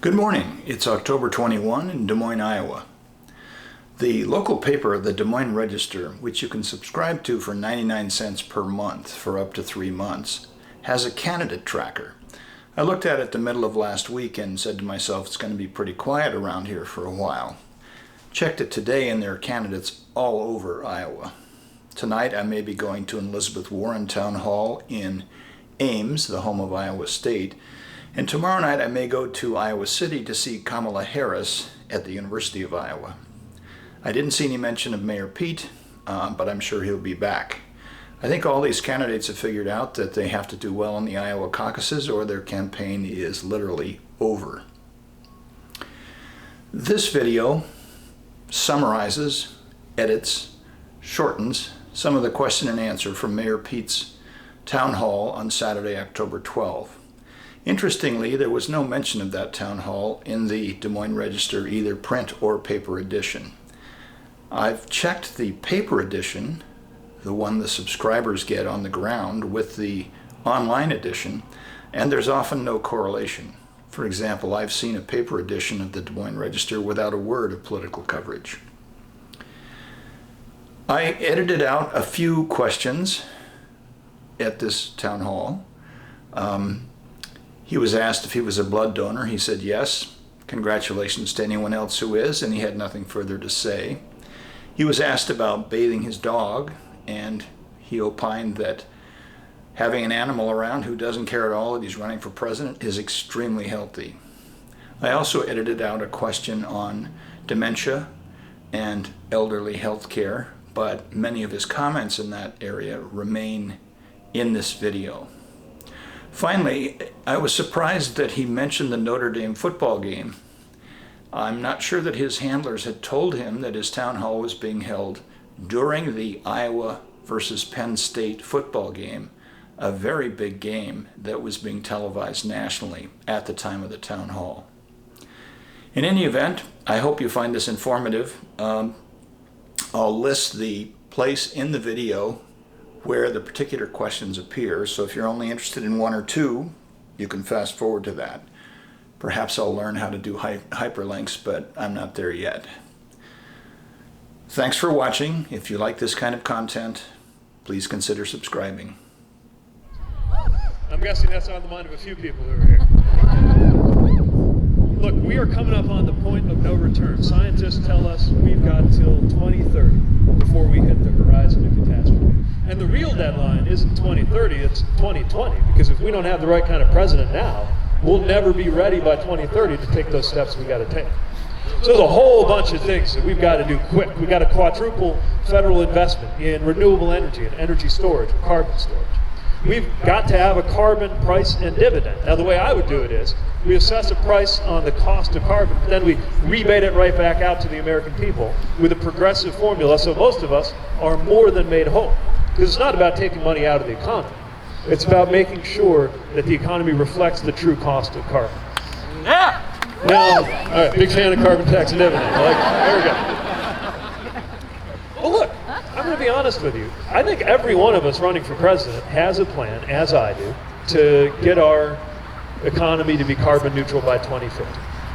Good morning. It's October 21 in Des Moines, Iowa. The local paper, the Des Moines Register, which you can subscribe to for 99 cents per month for up to 3 months, has a candidate tracker. I looked at it the middle of last week and said to myself, it's going to be pretty quiet around here for a while. Checked it today and there are candidates all over Iowa. Tonight I may be going to Elizabeth Warren Town Hall in Ames, the home of Iowa State, and tomorrow night I may go to Iowa City to see Kamala Harris at the University of Iowa. I didn't see any mention of Mayor Pete, but I'm sure he'll be back. I think all these candidates have figured out that they have to do well in the Iowa caucuses or their campaign is literally over. This video summarizes, edits, shortens some of the question and answer from Mayor Pete's town hall on Saturday, October 12. Interestingly, there was no mention of that town hall in the Des Moines Register, either print or paper edition. I've checked the paper edition, the one the subscribers get on the ground, with the online edition, and there's often no correlation. For example, I've seen a paper edition of the Des Moines Register without a word of political coverage. I edited out a few questions at this town hall. He was asked if he was a blood donor. He said yes. Congratulations to anyone else who is, and he had nothing further to say. He was asked about bathing his dog, and he opined that having an animal around who doesn't care at all that he's running for president is extremely healthy. I also edited out a question on dementia and elderly health care, but many of his comments in that area remain in this video. Finally, I was surprised that he mentioned the Notre Dame football game. I'm not sure that his handlers had told him that his town hall was being held during the Iowa versus Penn State football game, a very big game that was being televised nationally at the time of the town hall. In any event, I hope you find this informative. I'll list the place in the video where the particular questions appear, so if you're only interested in one or two, you can fast forward to that. Perhaps I'll learn how to do hyperlinks, but I'm not there yet. Thanks for watching. If you like this kind of content, please consider subscribing. I'm guessing that's on the mind of a few people who are here. Look, we are coming up on the point of no return. Scientists tell us we've got till 2030 before we hit the horizon of catastrophe. And the real deadline isn't 2030, it's 2020, because if we don't have the right kind of president now, we'll never be ready by 2030 to take those steps we got to take. So there's a whole bunch of things that we've got to do quick. We've got to quadruple federal investment in renewable energy and energy storage, carbon storage. We've got to have a carbon price and dividend. Now the way I would do it is, we assess a price on the cost of carbon, but then we rebate it right back out to the American people with a progressive formula, so most of us are more than made whole. Because it's not about taking money out of the economy. It's about making sure that the economy reflects the true cost of carbon. Yeah! Now, all right, big fan of carbon tax and dividend. There we go. Well, look, I'm going to be honest with you. I think every one of us running for president has a plan, as I do, to get our economy to be carbon neutral by 2050.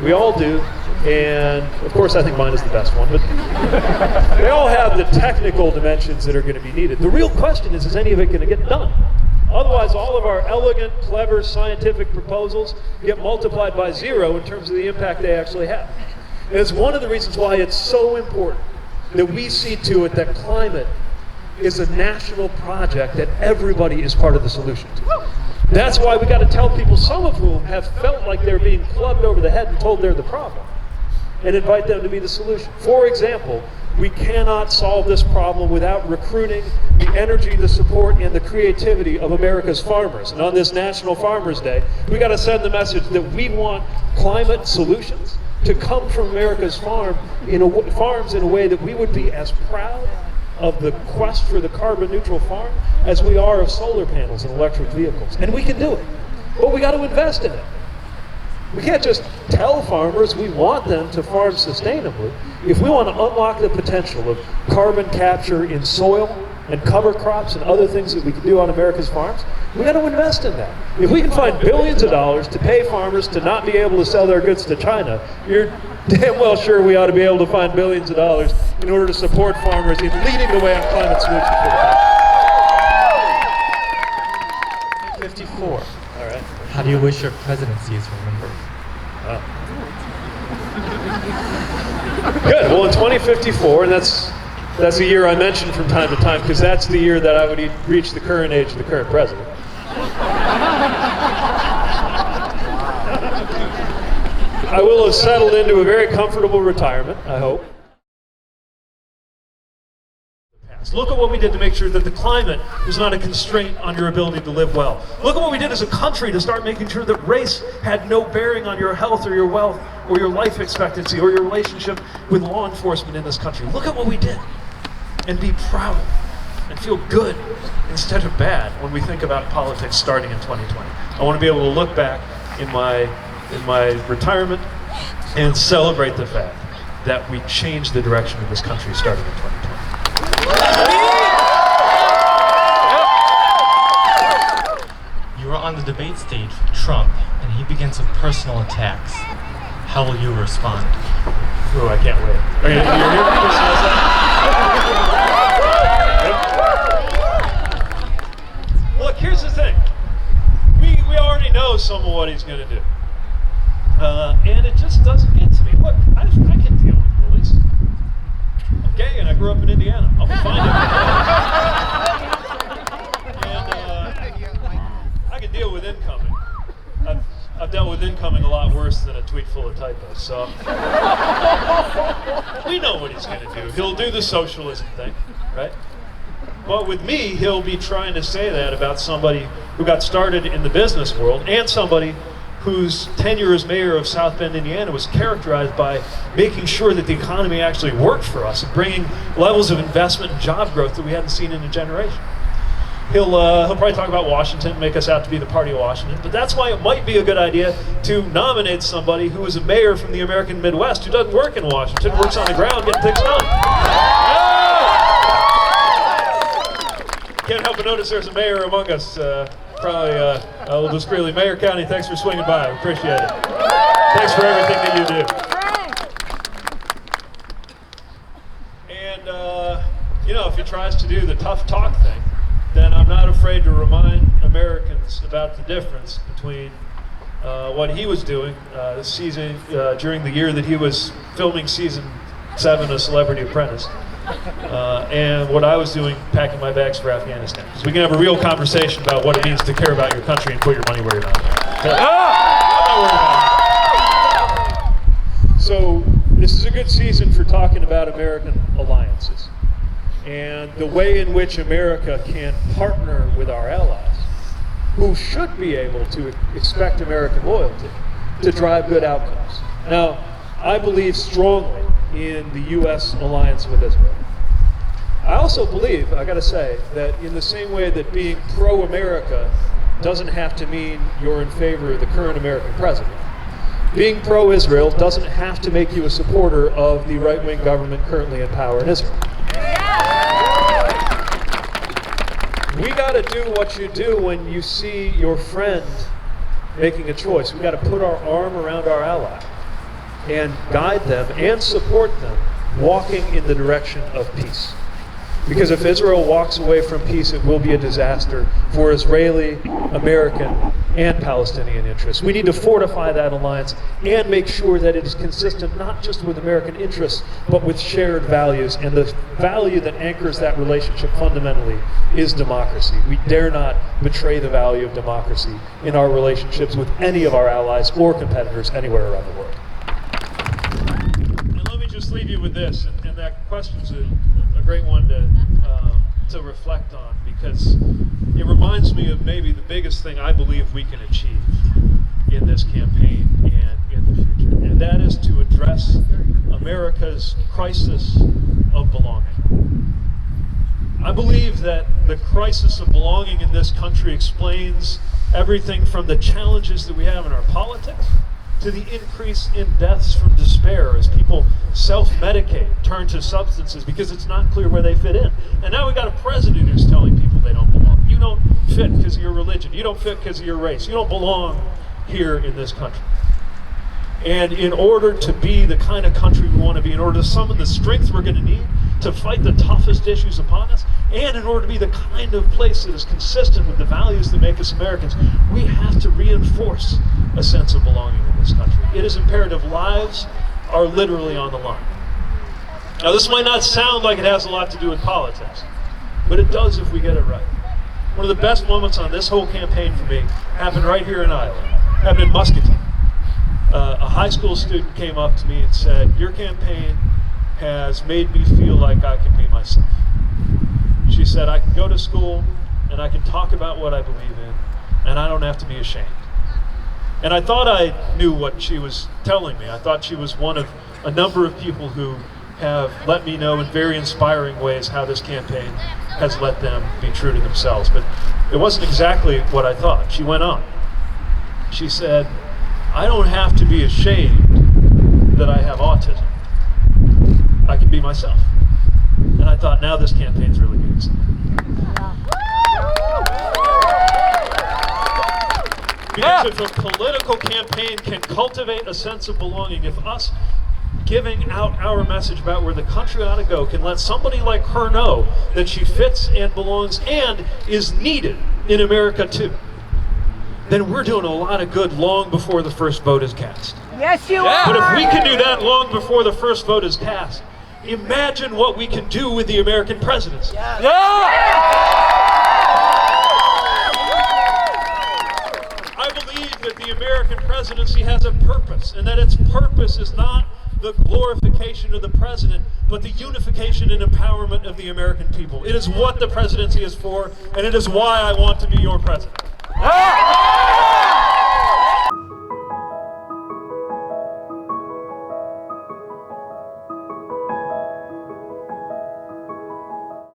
We all do, and of course I think mine is the best one, but they all have the technical dimensions that are going to be needed. The real question is any of it going to get done? Otherwise, all of our elegant, clever, scientific proposals get multiplied by zero in terms of the impact they actually have. And it's one of the reasons why it's so important that we see to it that climate is a national project that everybody is part of the solution to. That's why we got to tell people, some of whom have felt like they're being clubbed over the head and told they're the problem, and invite them to be the solution. For example, we cannot solve this problem without recruiting the energy, the support, and the creativity of America's farmers. And on this National Farmers Day, we got to send the message that we want climate solutions to come from America's farms in a way that we would be as proud of the quest for the carbon neutral farm as we are of solar panels and electric vehicles. And we can do it, but we got to invest in it. We can't just tell farmers we want them to farm sustainably. If we want to unlock the potential of carbon capture in soil, and cover crops and other things that we can do on America's farms, we got to invest in that. If we can find billions of dollars to pay farmers to not be able to sell their goods to China, you're damn well sure we ought to be able to find billions of dollars in order to support farmers in leading the way on climate solutions for the country. 54. All right. How do you wish your presidency is remembered? Good. Well, in 2054, and that's a year I mention from time to time because that's the year that I would reach the current age of the current president. I will have settled into a very comfortable retirement, I hope. Look at what we did to make sure that the climate was not a constraint on your ability to live well. Look at what we did as a country to start making sure that race had no bearing on your health or your wealth or your life expectancy or your relationship with law enforcement in this country. Look at what we did. And be proud and feel good instead of bad when we think about politics starting in 2020. I want to be able to look back in my retirement and celebrate the fact that we changed the direction of this country starting in 2020. You are on the debate stage with Trump, and he begins with personal attacks. How will you respond? Oh, I can't wait. Are you here? Look, here's the thing. We already know some of what he's going to do. And it just doesn't get to me. Look, I can deal with bullies. I'm gay and I grew up in Indiana. I'll be fine. And I can deal with incoming. I've dealt with incoming a lot worse than a tweet full of typos. So we know what he's going to do. He'll do the socialism thing, right? But with me, he'll be trying to say that about somebody who got started in the business world and somebody whose tenure as mayor of South Bend, Indiana was characterized by making sure that the economy actually worked for us and bringing levels of investment and job growth that we hadn't seen in a generation. He'll probably talk about Washington, make us out to be the party of Washington, but that's why it might be a good idea to nominate somebody who is a mayor from the American Midwest who doesn't work in Washington, works on the ground getting things done. Can't help but notice there's a mayor among us. Probably we'll discreetly, Mayor County, thanks for swinging by. We appreciate it. Thanks for everything that you do. And, if he tries to do the tough talk thing, then I'm not afraid to remind Americans about the difference between what he was doing this season during the year that he was filming season 7 of Celebrity Apprentice. And what I was doing packing my bags for Afghanistan. So we can have a real conversation about what it means to care about your country and put your money where your mouth is. I'm not worried about it. So this is a good season for talking about American alliances and the way in which America can partner with our allies, who should be able to expect American loyalty to drive good outcomes. Now, I believe strongly in the U.S. alliance with Israel. I also believe, I gotta say, that in the same way that being pro-America doesn't have to mean you're in favor of the current American president, being pro-Israel doesn't have to make you a supporter of the right-wing government currently in power in Israel. We gotta do what you do when you see your friend making a choice. We gotta put our arm around our ally and guide them and support them walking in the direction of peace. Because if Israel walks away from peace, it will be a disaster for Israeli, American, and Palestinian interests. We need to fortify that alliance and make sure that it is consistent not just with American interests, but with shared values. And the value that anchors that relationship fundamentally is democracy. We dare not betray the value of democracy in our relationships with any of our allies or competitors anywhere around the world. Just leave you with this, and that question's a great one to reflect on, because it reminds me of maybe the biggest thing I believe we can achieve in this campaign and in the future, and that is to address America's crisis of belonging. I believe that the crisis of belonging in this country explains everything from the challenges that we have in our politics to the increase in deaths from despair as people self-medicate, turn to substances because it's not clear where they fit in. And now we got a president who's telling people they don't belong. You don't fit because of your religion. You don't fit because of your race. You don't belong here in this country. And in order to be the kind of country we want to be, in order to summon the strength we're going to need to fight the toughest issues upon us, and in order to be the kind of place that is consistent with the values that make us Americans, we have to reinforce a sense of belonging in this country. It is imperative. Lives are literally on the line. Now, this might not sound like it has a lot to do with politics, but it does if we get it right. One of the best moments on this whole campaign for me happened right here in Iowa, happened in Muscatine. A high school student came up to me and said, "Your campaign has made me feel like I can be myself." She said, "I can go to school and I can talk about what I believe in and I don't have to be ashamed." And I thought I knew what she was telling me. I thought she was one of a number of people who have let me know in very inspiring ways how this campaign has let them be true to themselves. But it wasn't exactly what I thought. She went on. She said, "I don't have to be ashamed that I have autism. I can be myself." And I thought, now this campaign's really getting something. Because if a political campaign can cultivate a sense of belonging, if us giving out our message about where the country ought to go can let somebody like her know that she fits and belongs and is needed in America too, then we're doing a lot of good long before the first vote is cast. Yes, you are. But if we can do that long before the first vote is cast, imagine what we can do with the American presidency. I believe that the American presidency has a purpose, and that its purpose is not the glorification of the president, but the unification and empowerment of the American people. It is what the presidency is for, and it is why I want to be your president.